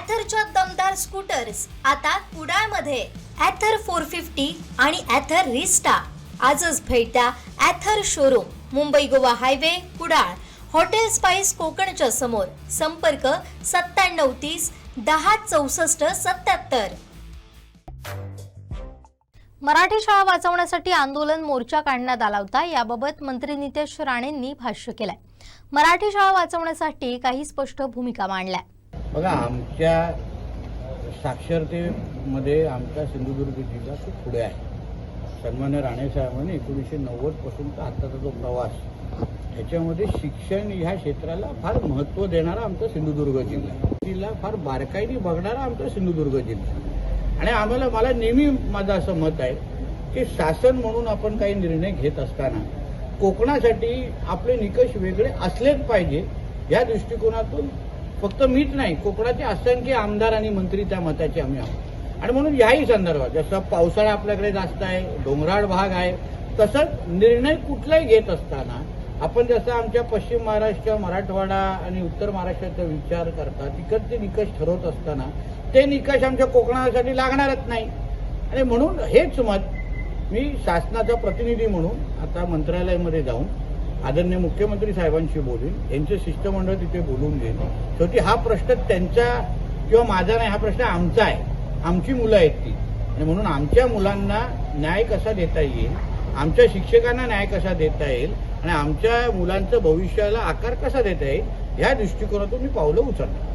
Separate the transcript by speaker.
Speaker 1: ॲथरच्या दमदार स्कूटर्स आता कुडाळमध्ये ॲथर 450 आणि ॲथर रिस्टा. आजच भेट द्या Ather showroom, Mumbai Goa highway, Kudal, hotel spice कोकणच्या समोर. संपर्क 9730 10 64 77. मराठी शाळा वाचवण्यासाठी आंदोलन मोर्चा काढण्यात आला होता. याबाबत मंत्री नितेश राणेंनी भाष्य केलंय. मराठी शाळा वाचवण्यासाठी काही स्पष्ट भूमिका मांडल्या.
Speaker 2: बघा, आमच्या साक्षरतेमध्ये आमचा सिंधुदुर्ग जिल्हा खूप पुढे आहे. सन्मान्य राणे साहेबांनी 1990 पासूनचा आत्ताचा जो प्रवास, त्याच्यामध्ये शिक्षण ह्या क्षेत्राला फार महत्त्व देणारा आमचा सिंधुदुर्ग जिल्हा, फार बारकाईने बघणारा आमचा सिंधुदुर्ग जिल्हा. आणि मला नेहमी माझं असं मत आहे की शासन म्हणून आपण काही निर्णय घेत असताना कोकणासाठी आपले निकष वेगळे असलेच पाहिजे. या दृष्टिकोनातून फक्त मीच नाही, कोकणाचे असंख्य आमदार आणि मंत्री त्या मताचे आम्ही आहोत. आणि म्हणून याही संदर्भात, जसं पावसाळा आपल्याकडे जास्त आहे, डोंगराळ भाग आहे, तसंच निर्णय कुठलाही घेत असताना आपण जसं आमच्या पश्चिम महाराष्ट्र, मराठवाडा आणि उत्तर महाराष्ट्राचा विचार करता तिकडचे निकष ठरवत असताना ते निकष आमच्या कोकणासाठी लागणारच नाही. आणि म्हणून हेच मत मी शासनाचा प्रतिनिधी म्हणून आता मंत्रालयामध्ये जाऊन आदरणीय मुख्यमंत्री साहेबांशी बोलून, यांचे शिष्टमंडळ तिथे बोलून घेईन. शेवटी हा प्रश्न त्यांचा किंवा माझा नाही, हा प्रश्न आमचा आहे. आमची मुलं आहेत ती, आणि म्हणून आमच्या मुलांना न्याय कसा देता येईल, आमच्या शिक्षकांना न्याय कसा देता येईल आणि आमच्या मुलांचं भविष्याला आकार कसा देता येईल, ह्या दृष्टिकोनातून मी पावलं उचलणार.